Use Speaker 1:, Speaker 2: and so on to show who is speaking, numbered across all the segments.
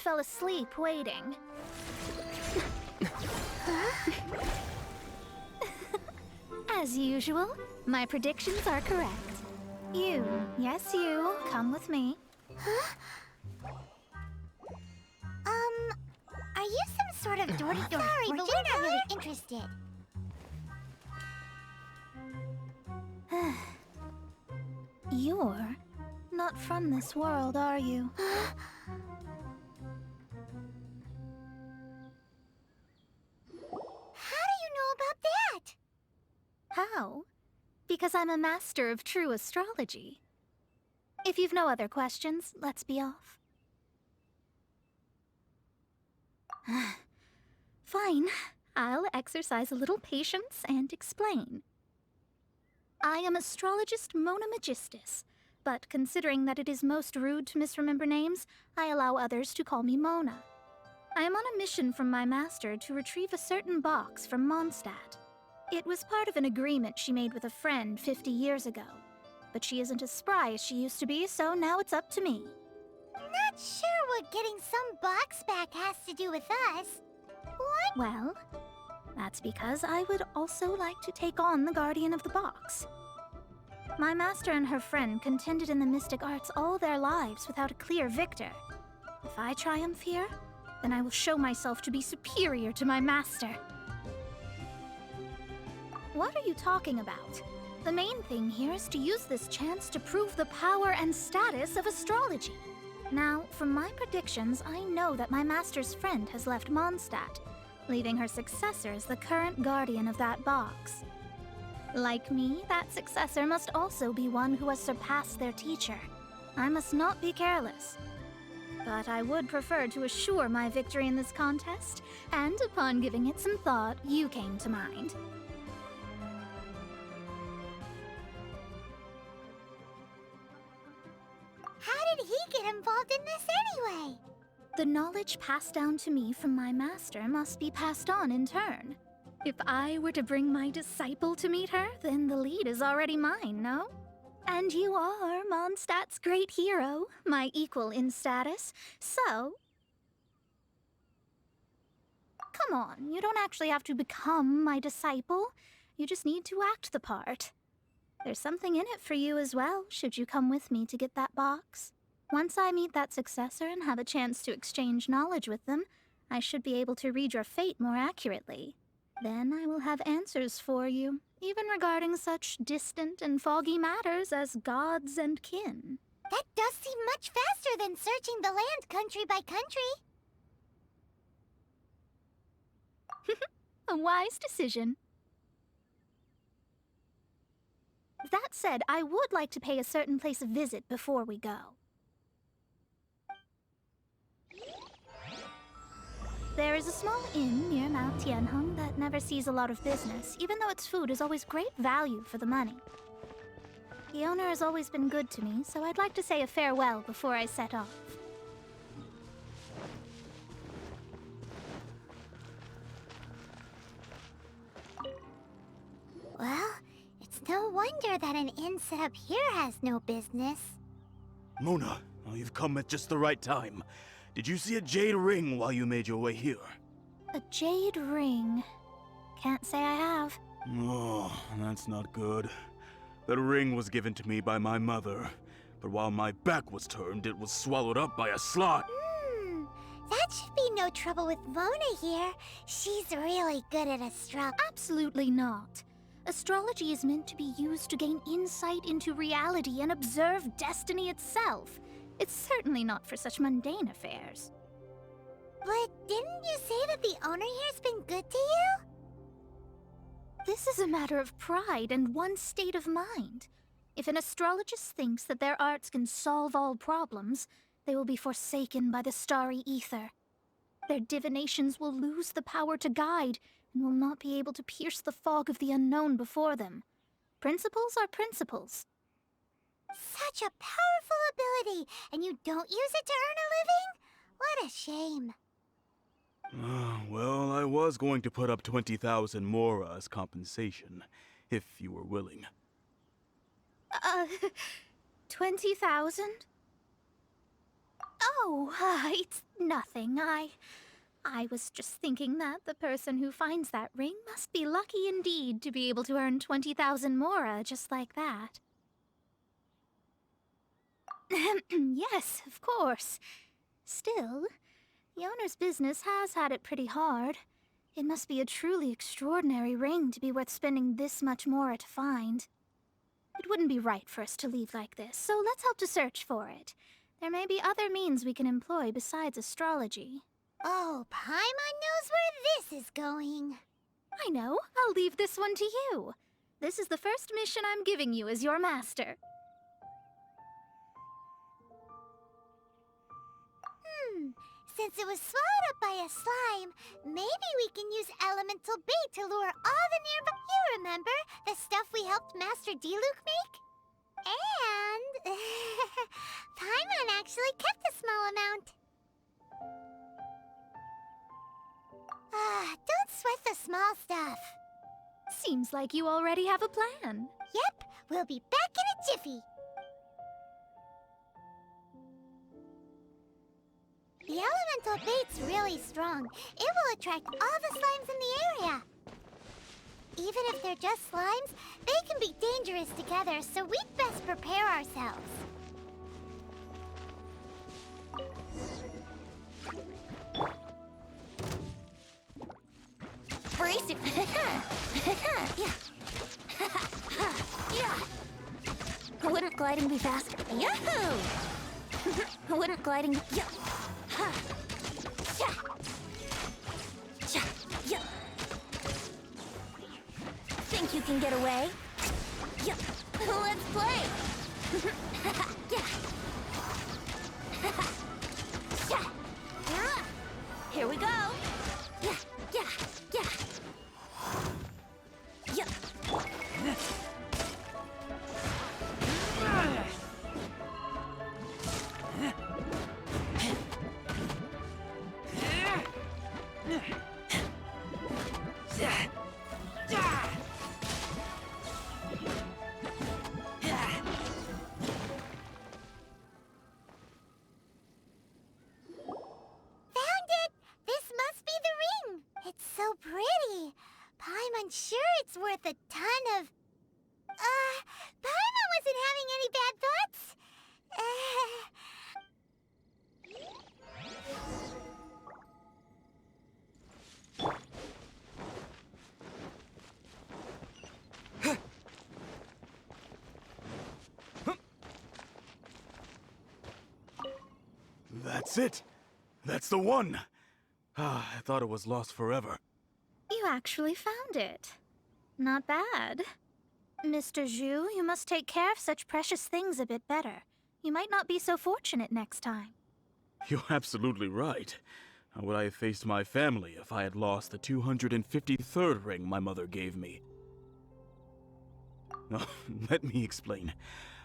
Speaker 1: just fell asleep waiting. As usual, my predictions are correct. You, yes you, come with me.
Speaker 2: Huh? Are you some sort of door-to-door? Sorry, but we're not really interested.
Speaker 1: You're not from this world, are you?
Speaker 2: How do you know about that?
Speaker 1: How? Because I'm a master of true astrology. If you've no other questions, let's be off. Fine. I'll exercise a little patience and explain. I am astrologist Mona Magistus, but considering that it is most rude to misremember names, I allow others to call me Mona. I am on a mission from my master to retrieve a certain box from Mondstadt. It was part of an agreement she made with a friend 50 years ago. But she isn't as spry as she used to be, so now it's up to me.
Speaker 2: Not sure what getting some box back has to do with us. What?
Speaker 1: Well, that's because I would also like to take on the guardian of the box. My master and her friend contended in the mystic arts all their lives without a clear victor. If I triumph here, then I will show myself to be superior to my master. What are you talking about? The main thing here is to use this chance to prove the power and status of astrology. Now, from my predictions, I know that my master's friend has left Mondstadt, leaving her successor as the current guardian of that box. Like me, that successor must also be one who has surpassed their teacher. I must not be careless. But I would prefer to assure my victory in this contest, and upon giving it some thought, you came to mind.
Speaker 2: How did he get involved in this anyway?
Speaker 1: The knowledge passed down to me from my master must be passed on in turn. If I were to bring my disciple to meet her, then the lead is already mine, no? And you are Mondstadt's great hero, my equal in status, so... Come on, you don't actually have to become my disciple. You just need to act the part. There's something in it for you as well, should you come with me to get that box. Once I meet that successor and have a chance to exchange knowledge with them, I should be able to read your fate more accurately. Then I will have answers for you, even regarding such distant and foggy matters as gods and kin.
Speaker 2: That does seem much faster than searching the land country by country.
Speaker 1: A wise decision. That said, I would like to pay a certain place a visit before we go. There is a small inn near Mount Tianheng that never sees a lot of business, even though its food is always great value for the money. The owner has always been good to me, so I'd like to say a farewell before I set off.
Speaker 2: Well, it's no wonder that an inn set up here has no business.
Speaker 3: Mona, you've come at just the right time. Did you see a jade ring while you made your way here?
Speaker 1: A jade ring? Can't say I have.
Speaker 3: Oh, that's not good. That ring was given to me by my mother, but while my back was turned, it was swallowed up by a slot.
Speaker 2: That should be no trouble with Mona here. She's really good at astrology.
Speaker 1: Absolutely not. Astrology is meant to be used to gain insight into reality and observe destiny itself. It's certainly not for such mundane affairs.
Speaker 2: But didn't you say that the owner here's been good to you?
Speaker 1: This is a matter of pride and one's state of mind. If an astrologist thinks that their arts can solve all problems, they will be forsaken by the starry ether. Their divinations will lose the power to guide and will not be able to pierce the fog of the unknown before them. Principles are principles.
Speaker 2: Such a powerful ability, and you don't use it to earn a living? What a shame.
Speaker 3: Well, I was going to put up 20,000 mora as compensation, if you were willing.
Speaker 1: 20,000? Oh, it's nothing. I was just thinking that the person who finds that ring must be lucky indeed to be able to earn 20,000 mora just like that. Yes, of course. Still, the owner's business has had it pretty hard. It must be a truly extraordinary ring to be worth spending this much mora to find. It wouldn't be right for us to leave like this, so let's help to search for it. There may be other means we can employ besides astrology.
Speaker 2: Oh, Paimon knows where this is going.
Speaker 1: I know. I'll leave this one to you. This is the first mission I'm giving you as your master.
Speaker 2: Since it was swallowed up by a slime, maybe we can use elemental bait to lure all the nearby... You remember the stuff we helped Master Diluc make? And... Paimon actually kept a small amount. Don't sweat the small stuff.
Speaker 1: Seems like you already have a plan.
Speaker 2: Yep, we'll be back in a jiffy. The elemental bait's really strong. It will attract all the slimes in the area. Even if they're just slimes, they can be dangerous together, so we'd best prepare ourselves.
Speaker 1: Brace it. Wouldn't gliding be faster? Yahoo! Wouldn't gliding... Yeah. Think you can get away? Yeah. Let's play. Here we go. Yeah.
Speaker 2: Paimon's sure it's worth a ton of... Paimon wasn't having any bad thoughts.
Speaker 3: That's it. That's the one. I thought it was lost forever.
Speaker 1: You actually found it. Not bad. Mr. Zhu, you must take care of such precious things a bit better. You might not be so fortunate next time.
Speaker 3: You're absolutely right. How would I have faced my family if I had lost the 253rd ring my mother gave me? Let me explain.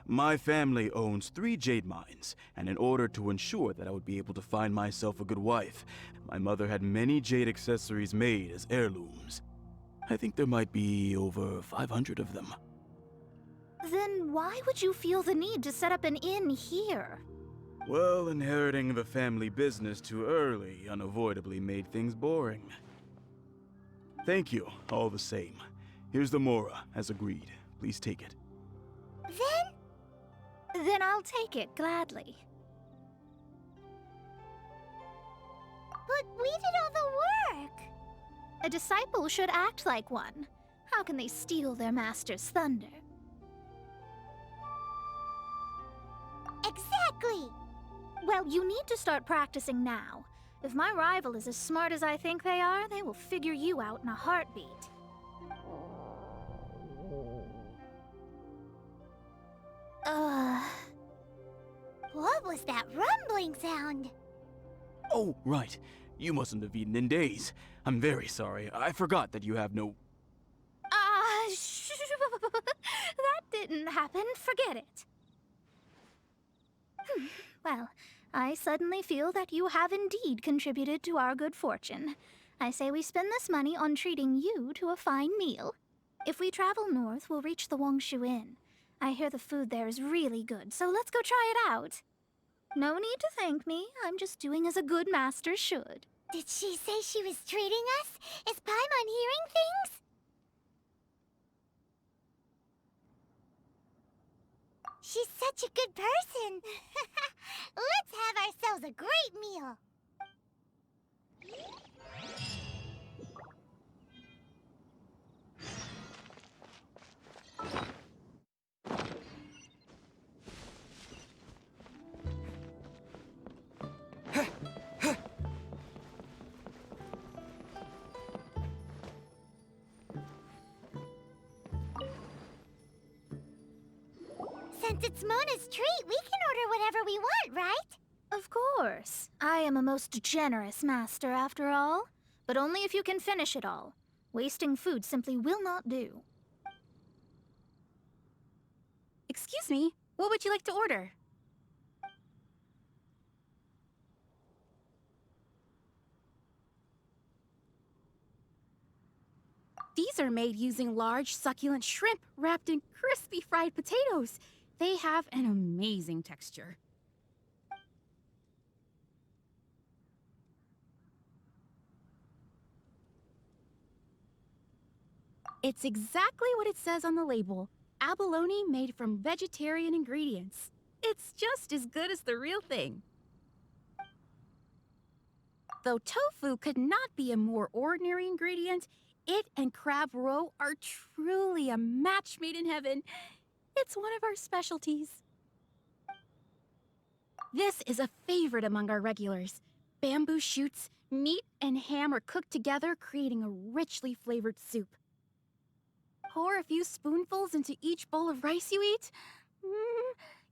Speaker 3: My family owns 3 jade mines, and in order to ensure that I would be able to find myself a good wife, my mother had many jade accessories made as heirlooms. I think there might be over 500 of them.
Speaker 1: Then why would you feel the need to set up an inn here?
Speaker 3: Well, inheriting the family business too early unavoidably made things boring. Thank you, all the same. Here's the mora, as agreed. Please take it.
Speaker 1: Then I'll take it gladly.
Speaker 2: But we did all the work.
Speaker 1: A disciple should act like one. How can they steal their master's thunder?
Speaker 2: Exactly.
Speaker 1: Well, you need to start practicing now. If my rival is as smart as I think they are, they will figure you out in a heartbeat.
Speaker 2: What was that rumbling sound?
Speaker 3: Oh, right. You mustn't have eaten in days. I'm very sorry. I forgot that you have no...
Speaker 1: That didn't happen. Forget it. Well, I suddenly feel that you have indeed contributed to our good fortune. I say we spend this money on treating you to a fine meal. If we travel north, we'll reach the Wongshu Inn. I hear the food there is really good, so let's go try it out. No need to thank me. I'm just doing as a good master should.
Speaker 2: Did she say she was treating us? Is Paimon hearing things? She's such a good person. Let's have ourselves a great meal. Since it's Mona's treat, we can order whatever we want, right?
Speaker 1: Of course. I am a most generous master, after all. But only if you can finish it all. Wasting food simply will not do.
Speaker 4: Excuse me, what would you like to order? These are made using large, succulent shrimp wrapped in crispy fried potatoes. They have an amazing texture. It's exactly what it says on the label. Abalone made from vegetarian ingredients. It's just as good as the real thing. Though tofu could not be a more ordinary ingredient, it and crab roe are truly a match made in heaven. It's one of our specialties. This is a favorite among our regulars. Bamboo shoots, meat, and ham are cooked together, creating a richly flavored soup. Pour a few spoonfuls into each bowl of rice you eat.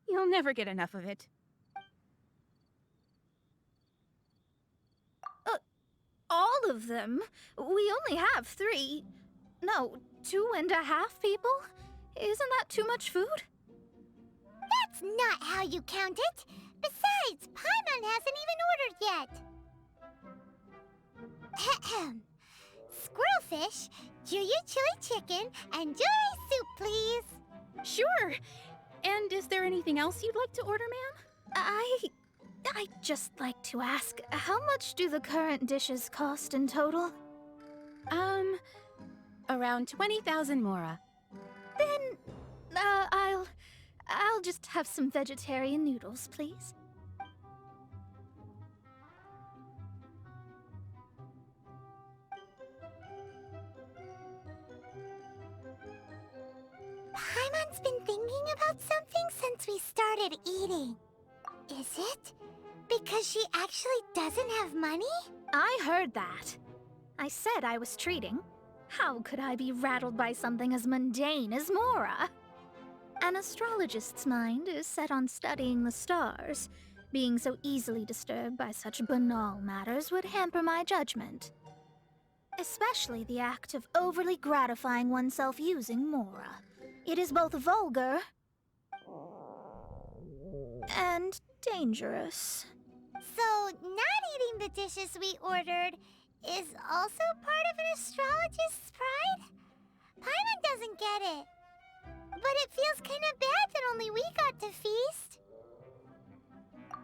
Speaker 4: You'll never get enough of it.
Speaker 1: All of them? We only have 3. No, 2.5 people? Isn't that too much food?
Speaker 2: That's not how you count it. Besides, Paimon hasn't even ordered yet. Ahem. Squirrelfish, Juyu chili chicken, and Jury soup, please.
Speaker 4: Sure. And is there anything else you'd like to order, ma'am?
Speaker 1: I'd just like to ask, how much do the current dishes cost in total?
Speaker 4: Around 20,000 mora.
Speaker 1: Then, I'll just have some vegetarian noodles, please.
Speaker 2: Paimon's been thinking about something since we started eating. Is it? Because she actually doesn't have money?
Speaker 1: I heard that. I said I was treating. How could I be rattled by something as mundane as Mora? An astrologist's mind is set on studying the stars. Being so easily disturbed by such banal matters would hamper my judgment. Especially the act of overly gratifying oneself using Mora. It is both vulgar and dangerous.
Speaker 2: So, not eating the dishes we ordered is also part of an astrologist's pride? Paimon doesn't get it. But it feels kind of bad that only we got to feast.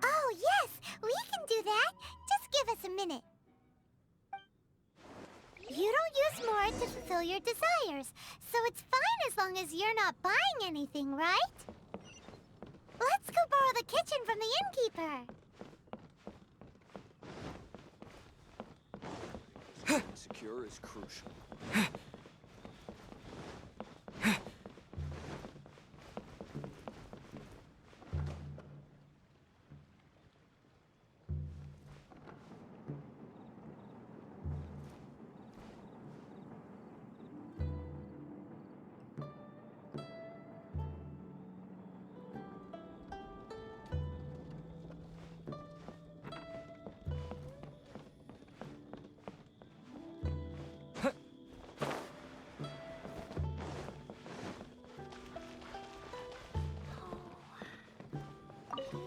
Speaker 2: Oh, yes, we can do that. Just give us a minute. You don't use more to fulfill your desires, so it's fine as long as you're not buying anything, right? Let's go borrow the kitchen from the innkeeper.
Speaker 5: Secure is crucial.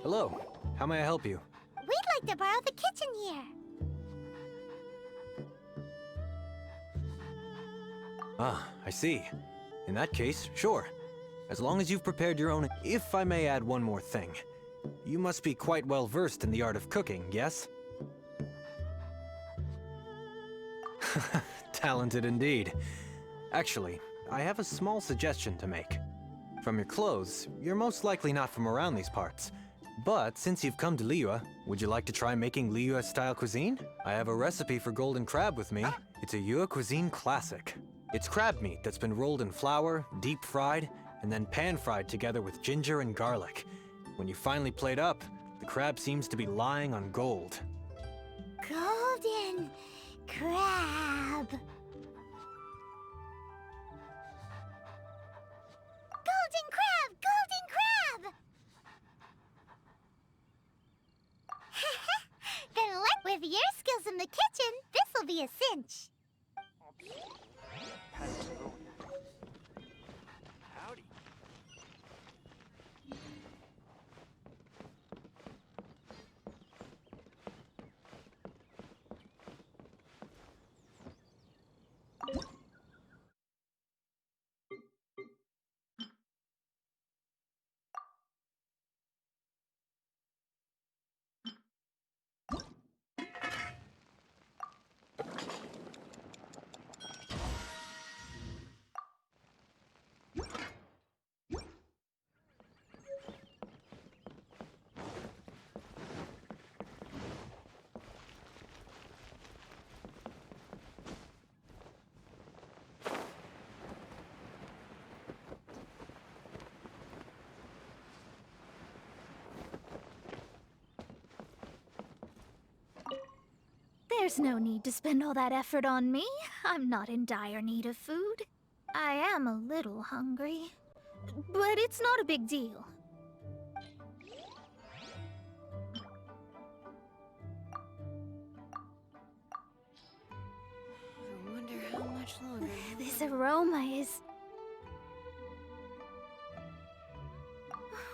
Speaker 5: Hello. How may I help you?
Speaker 2: We'd like to borrow the kitchen here.
Speaker 5: Ah, I see. In that case, sure. As long as you've prepared your own... If I may add one more thing. You must be quite well versed in the art of cooking, yes? Talented indeed. Actually, I have a small suggestion to make. From your clothes, you're most likely not from around these parts. But since you've come to Liyue, would you like to try making Liyue-style cuisine? I have a recipe for golden crab with me. It's a Yue cuisine classic. It's crab meat that's been rolled in flour, deep fried, and then pan-fried together with ginger and garlic. When you finally plate up, the crab seems to be lying on gold.
Speaker 2: Golden crab. Golden crab! Golden crab! Then with your skills in the kitchen, this'll be a cinch.
Speaker 6: Howdy.
Speaker 1: There's no need to spend all that effort on me. I'm not in dire need of food. I am a little hungry, but it's not a big deal.
Speaker 4: I wonder how much longer.
Speaker 1: This aroma is...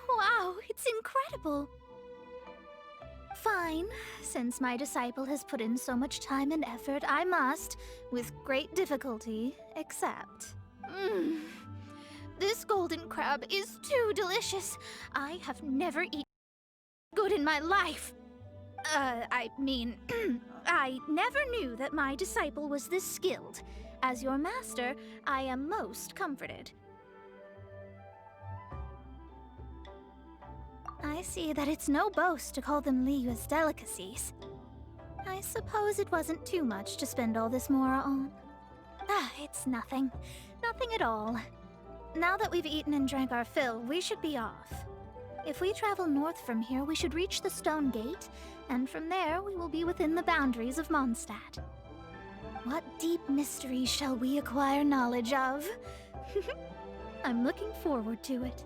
Speaker 1: Wow, it's incredible. Fine. Since my disciple has put in so much time and effort, I must, with great difficulty, accept. This golden crab is too delicious. I have never eaten good in my life. I mean, I never knew that my disciple was this skilled. As your master, I am most comforted. I see that it's no boast to call them Liyue's delicacies. I suppose it wasn't too much to spend all this mora on. It's nothing. Nothing at all. Now that we've eaten and drank our fill, we should be off. If we travel north from here, we should reach the Stone Gate, and from there we will be within the boundaries of Mondstadt. What deep mysteries shall we acquire knowledge of? I'm looking forward to it.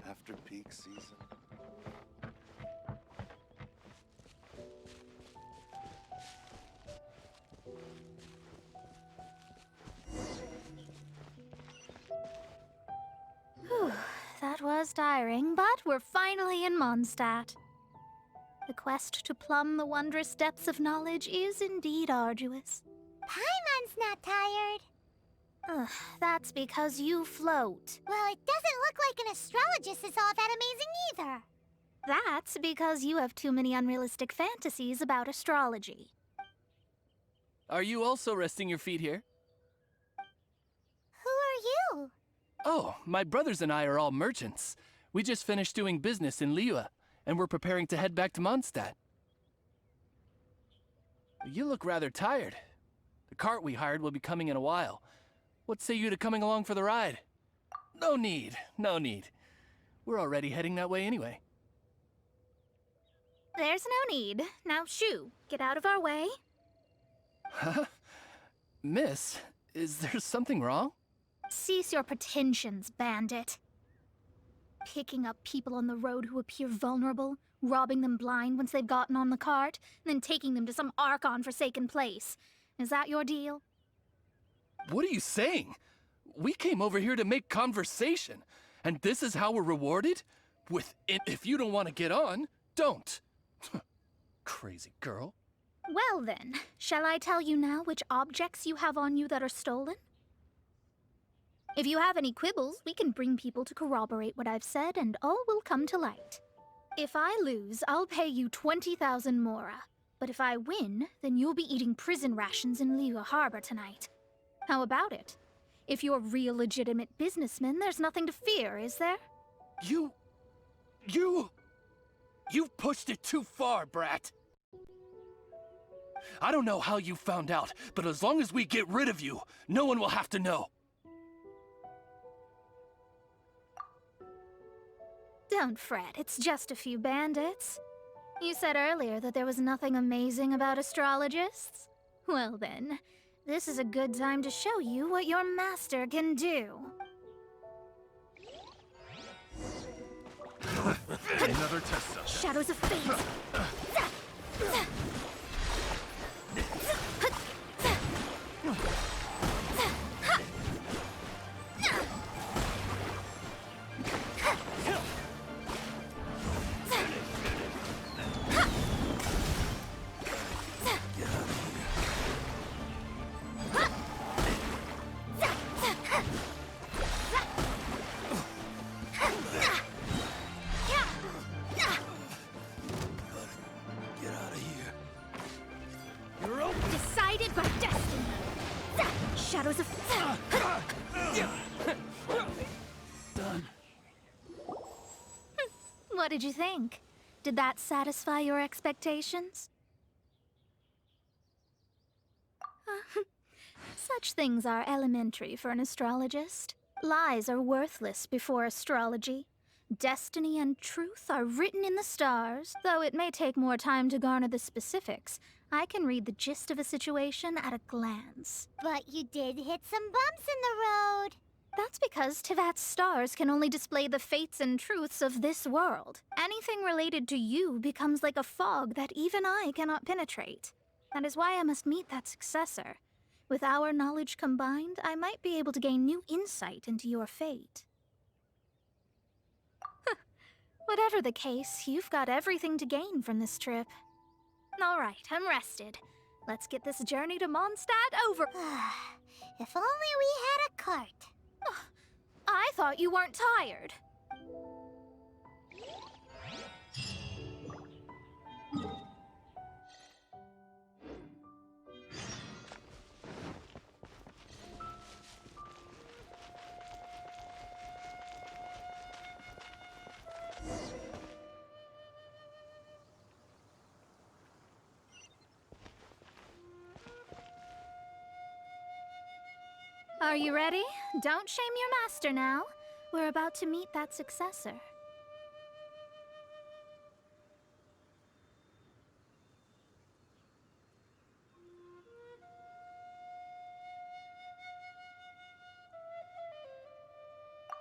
Speaker 6: After peak season.
Speaker 1: Whew, that was tiring, but we're finally in Mondstadt. The quest to plumb the wondrous depths of knowledge is indeed arduous.
Speaker 2: Paimon's not tired.
Speaker 1: Ugh, that's because you float.
Speaker 2: Well, it doesn't look like an astrologist is all that amazing either.
Speaker 1: That's because you have too many unrealistic fantasies about astrology.
Speaker 7: Are you also resting your feet here?
Speaker 2: Who are you?
Speaker 7: Oh, my brothers and I are all merchants. We just finished doing business in Liyue, and we're preparing to head back to Mondstadt. You look rather tired. The cart we hired will be coming in a while. What say you to coming along for the ride? No need, no need. We're already heading that way anyway.
Speaker 1: There's no need. Now shoo, get out of our way.
Speaker 7: Huh? Miss, is there something wrong?
Speaker 1: Cease your pretensions, bandit. Picking up people on the road who appear vulnerable, robbing them blind once they've gotten on the cart, and then taking them to some Archon-forsaken place. Is that your deal?
Speaker 7: What are you saying? We came over here to make conversation, and this is how we're rewarded? With it, if you don't want to get on, don't. Crazy girl.
Speaker 1: Well then, shall I tell you now which objects you have on you that are stolen? If you have any quibbles, we can bring people to corroborate what I've said and all will come to light. If I lose, I'll pay you 20,000 mora. But if I win, then you'll be eating prison rations in Liyue Harbor tonight. How about it? If you're real legitimate businessmen, there's nothing to fear, is there?
Speaker 7: You've pushed it too far, brat. I don't know how you found out, but as long as we get rid of you, no one will have to know.
Speaker 1: Don't fret, it's just a few bandits. You said earlier that there was nothing amazing about astrologists? Well then, this is a good time to show you what your master can do.
Speaker 7: Another test subject.
Speaker 1: Shadows of fate! Decided by destiny! Shadows of...
Speaker 7: Done.
Speaker 1: What did you think? Did that satisfy your expectations? Such things are elementary for an astrologist. Lies are worthless before astrology. Destiny and truth are written in the stars. Though it may take more time to garner the specifics, I can read the gist of a situation at a glance.
Speaker 2: But you did hit some bumps in the road.
Speaker 1: That's because Tivat's stars can only display the fates and truths of this world. Anything related to you becomes like a fog that even I cannot penetrate. That is why I must meet that successor. With our knowledge combined, I might be able to gain new insight into your fate. Whatever the case, you've got everything to gain from this trip. All right, I'm rested. Let's get this journey to Mondstadt over.
Speaker 2: If only we had a cart.
Speaker 1: I thought you weren't tired. Are you ready? Don't shame your master now. We're about to meet that successor.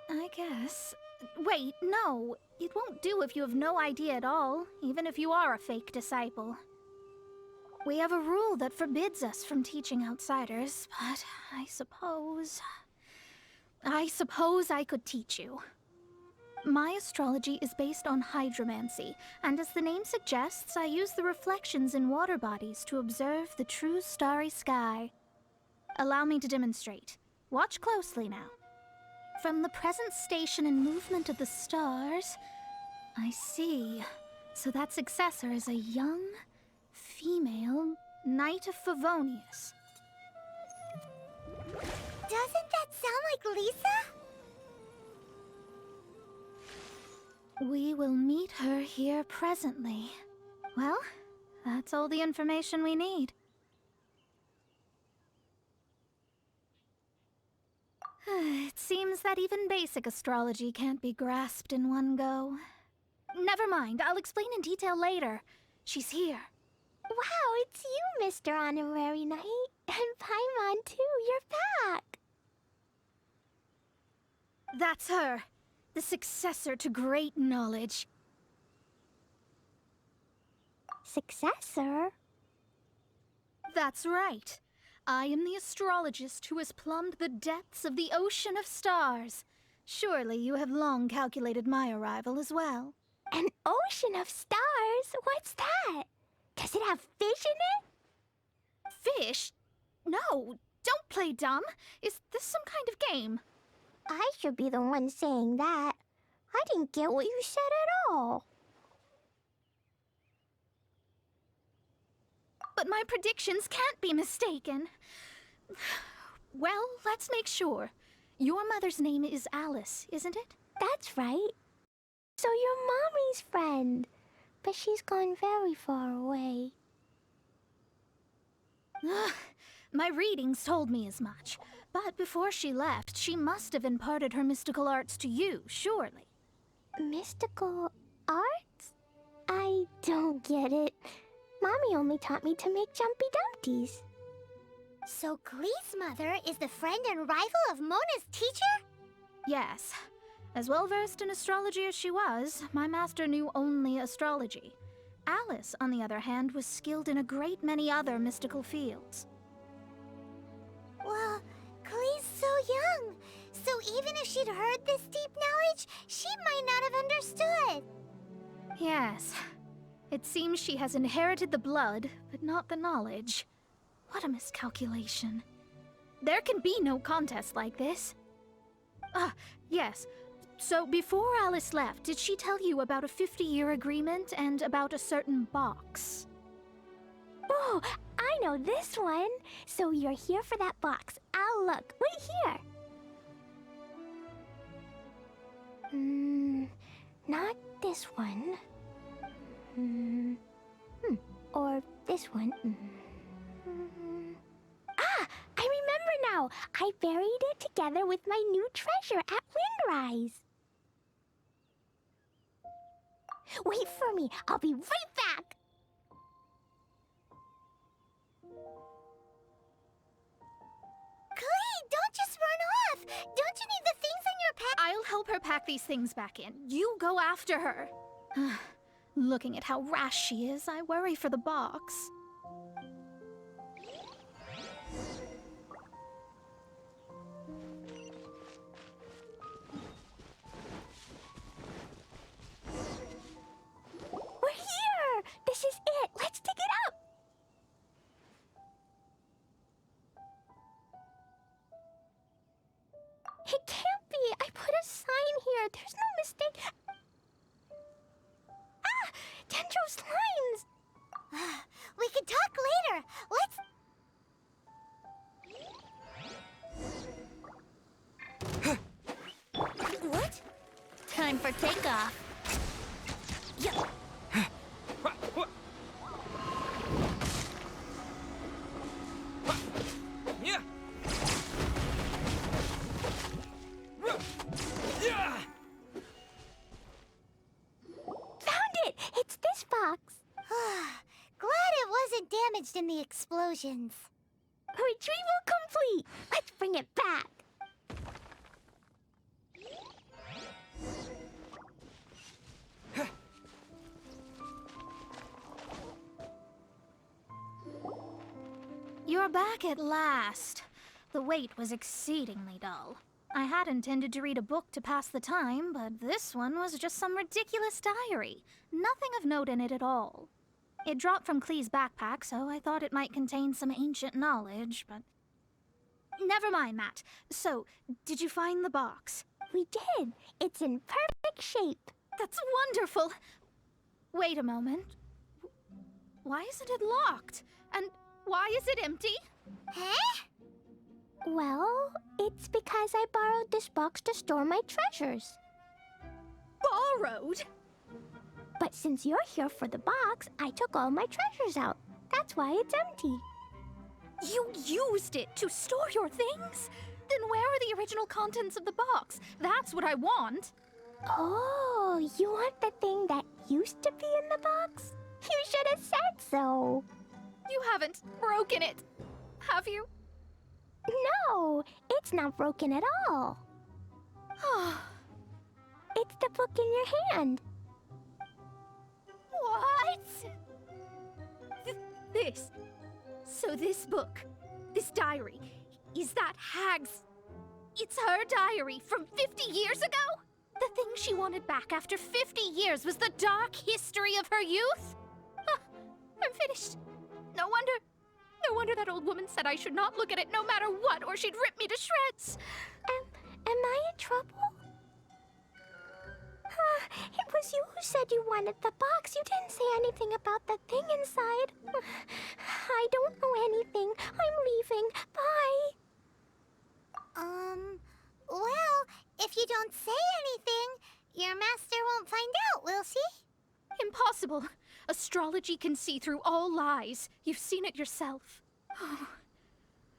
Speaker 1: I guess. Wait, no. It won't do if you have no idea at all, even if you are a fake disciple. We have a rule that forbids us from teaching outsiders, but I suppose I could teach you. My astrology is based on hydromancy, and as the name suggests, I use the reflections in water bodies to observe the true starry sky. Allow me to demonstrate. Watch closely now. From the present station and movement of the stars, I see. So that successor is a young, female Knight of Favonius.
Speaker 2: Doesn't that sound like Lisa?
Speaker 1: We will meet her here presently. Well, that's all the information we need. It seems that even basic astrology can't be grasped in one go. Never mind, I'll explain in detail later. She's here.
Speaker 2: Wow, it's you, Mr. Honorary Knight. And Paimon, too, you're back.
Speaker 1: That's her. The successor to great knowledge.
Speaker 2: Successor?
Speaker 1: That's right. I am the astrologist who has plumbed the depths of the ocean of stars. Surely you have long calculated my arrival as well.
Speaker 2: An ocean of stars? What's that? Does it have fish in it?
Speaker 1: Fish? No, don't play dumb. Is this some kind of game?
Speaker 2: I should be the one saying that. I didn't get what you said at all.
Speaker 1: But my predictions can't be mistaken. Well, let's make sure. Your mother's name is Alice, isn't it?
Speaker 2: That's right. So you're Mommy's friend. But she's gone very far away.
Speaker 1: My readings told me as much. But before she left, she must have imparted her mystical arts to you, surely.
Speaker 2: Mystical arts? I don't get it. Mommy only taught me to make Jumpy Dumpties. So Glee's mother is the friend and rival of Mona's teacher?
Speaker 1: Yes. As well-versed in astrology as she was, my master knew only astrology. Alice, on the other hand, was skilled in a great many other mystical fields.
Speaker 2: Well, Glee's so young. So even if she'd heard this deep knowledge, she might not have understood.
Speaker 1: Yes. It seems she has inherited the blood, but not the knowledge. What a miscalculation. There can be no contest like this. Ah, yes. So before Alice left, did she tell you about a 50-year agreement and about a certain box?
Speaker 2: Oh, I know this one. So you're here for that box. I'll look. Wait here. Not this one. Or this one. Ah, I remember now. I buried it together with my new treasure at Windrise. Wait for me. I'll be right back. Clee, don't just run off. Don't you need the things in your pack?
Speaker 1: I'll help her pack these things back in. You go after her. Looking at how rash she is, I worry for the box.
Speaker 2: We're here! This is it! Let's dig it up! It can't be! I put a sign here! There's no mistake! Ah! Dendro's lines! We can talk later! Let's... What? Time for takeoff. Yeah. Found it! It's this box. Glad it wasn't damaged in the explosions. Retrieval complete! Let's bring it back.
Speaker 1: You're back at last. The wait was exceedingly dull. I had intended to read a book to pass the time, but this one was just some ridiculous diary. Nothing of note in it at all. It dropped from Clee's backpack, so I thought it might contain some ancient knowledge, but... Never mind that. So, did you find the box?
Speaker 2: We did. It's in perfect shape.
Speaker 1: That's wonderful! Wait a moment. Why isn't it locked? And why is it empty?
Speaker 2: Huh? Well, it's because I borrowed this box to store my treasures.
Speaker 1: Borrowed?
Speaker 2: But since you're here for the box, I took all my treasures out. That's why it's empty.
Speaker 1: You used it to store your things? Then where are the original contents of the box? That's what I want.
Speaker 2: Oh, you want the thing that used to be in the box? You should have said so.
Speaker 1: You haven't broken it, have you?
Speaker 2: No, it's not broken at all. It's the book in your hand.
Speaker 1: What? This. So this book, this diary, is that Hag's... It's her diary from 50 years ago? The thing she wanted back after 50 years was the dark history of her youth? I'm finished. No wonder
Speaker 4: No wonder that old woman said I should not look at it no matter what, or she'd rip me to shreds.
Speaker 2: Am I in trouble? It was you who said you wanted the box. You didn't say anything about the thing inside. I don't know anything. I'm leaving. Bye. Well, if you don't say anything, your master won't find out, will she?
Speaker 4: Impossible. Astrology can see through all lies. You've seen it yourself.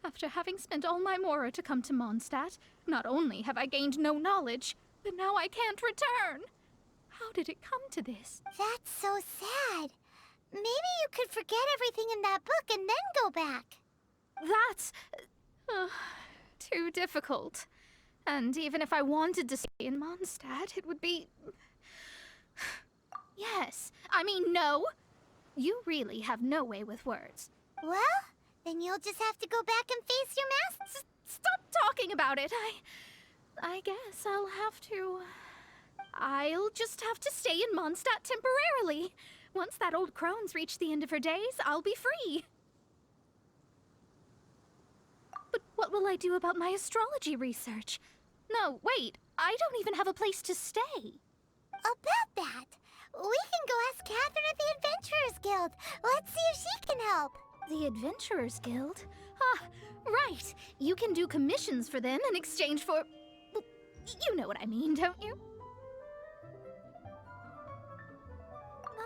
Speaker 4: After having spent all my mora to come to Mondstadt, not only have I gained no knowledge, but now I can't return. How did it come to this?
Speaker 2: That's so sad. Maybe you could forget everything in that book and then go back.
Speaker 4: That's too difficult. And even if I wanted to stay in Mondstadt, it would be... Yes, I mean no. You really have no way with words.
Speaker 2: Well, then you'll just have to go back and face your master.
Speaker 4: Stop talking about it. I guess I'll just have to stay in Mondstadt temporarily. Once that old crone's reached the end of her days, I'll be free. But what will I do about my astrology research? No, wait, I don't even have a place to stay.
Speaker 2: About that, we can go ask Catherine at the Adventurers Guild. Let's see if she can help.
Speaker 1: The Adventurers Guild? Ah, right. You can do commissions for them in exchange for... Well, you know what I mean, don't you?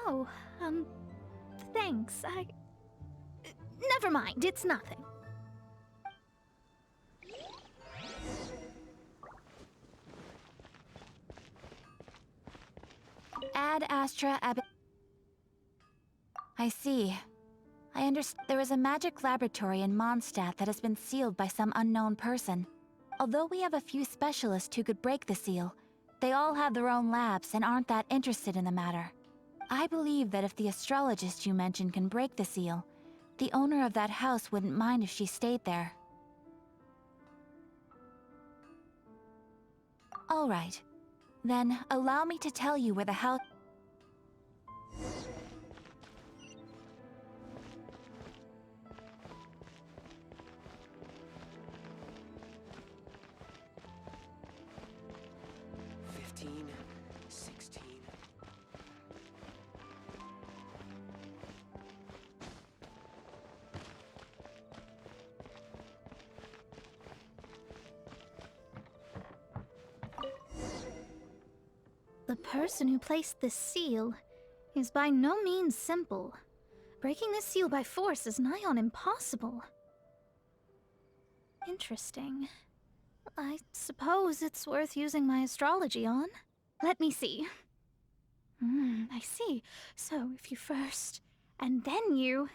Speaker 1: Oh, thanks. Never mind, it's nothing.
Speaker 6: Ad Astra Ab... I see. I understand there is a magic laboratory in Mondstadt that has been sealed by some unknown person. Although we have a few specialists who could break the seal, they all have their own labs and aren't that interested in the matter. I believe that if the astrologist you mentioned can break the seal, the owner of that house wouldn't mind if she stayed there. All right. Then, allow me to tell you where the house...
Speaker 1: The person who placed this seal is by no means simple. Breaking this seal by force is nigh on impossible. Interesting. I suppose it's worth using my astrology on. Let me see. I see. So if you first, and then you...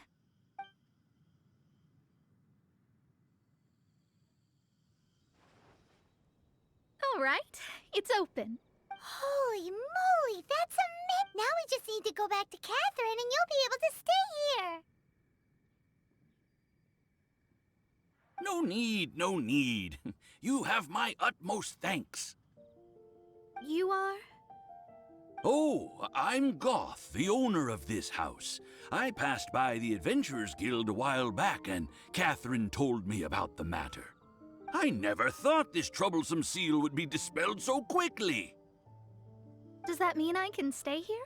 Speaker 1: All right, it's open.
Speaker 2: Holy moly, that's amazing! Now we just need to go back to Catherine and you'll be able to stay here!
Speaker 8: No need, no need. You have my utmost thanks.
Speaker 1: You are?
Speaker 8: Oh, I'm Goth, the owner of this house. I passed by the Adventurers Guild a while back, and Catherine told me about the matter. I never thought this troublesome seal would be dispelled so quickly.
Speaker 1: Does that mean I can stay here?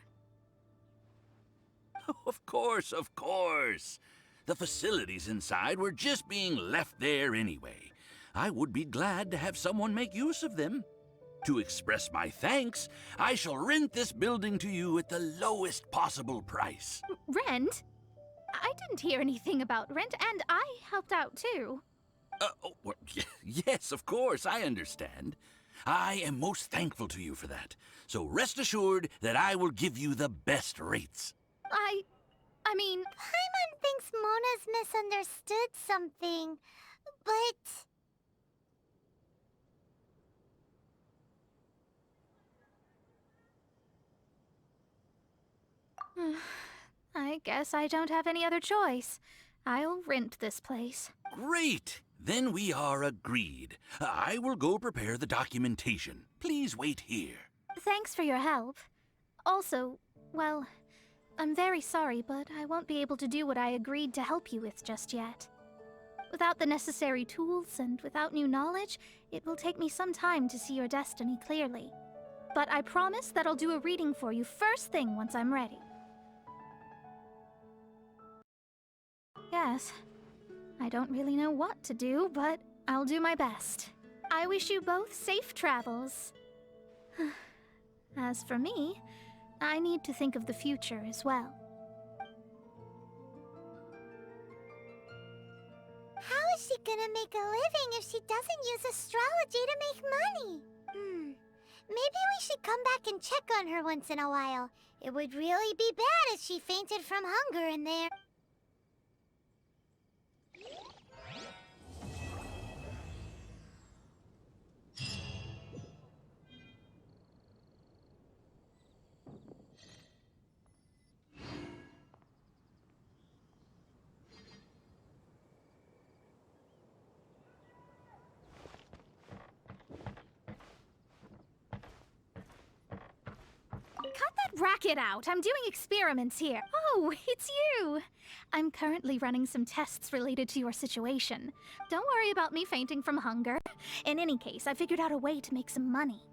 Speaker 8: Of course, of course. The facilities inside were just being left there anyway. I would be glad to have someone make use of them. To express my thanks, I shall rent this building to you at the lowest possible price.
Speaker 1: Rent? I didn't hear anything about rent, and I helped out too.
Speaker 8: Well, yes, of course, I understand. I am most thankful to you for that. So rest assured that I will give you the best rates.
Speaker 1: I mean...
Speaker 2: Paimon thinks Mona's misunderstood something, but...
Speaker 1: I guess I don't have any other choice. I'll rent this place.
Speaker 8: Great! Then we are agreed. I will go prepare the documentation. Please wait here.
Speaker 1: Thanks for your help. Also, well, I'm very sorry, but I won't be able to do what I agreed to help you with just yet. Without the necessary tools and without new knowledge, it will take me some time to see your destiny clearly. But I promise that I'll do a reading for you first thing once I'm ready. Yes, I don't really know what to do, but I'll do my best. I wish you both safe travels. As for me, I need to think of the future as well.
Speaker 2: How is she gonna make a living if she doesn't use astrology to make money? Maybe we should come back and check on her once in a while. It would really be bad if she fainted from hunger in there.
Speaker 1: Cut that racket out! I'm doing experiments here. Oh, it's you! I'm currently running some tests related to your situation. Don't worry about me fainting from hunger. In any case, I figured out a way to make some money.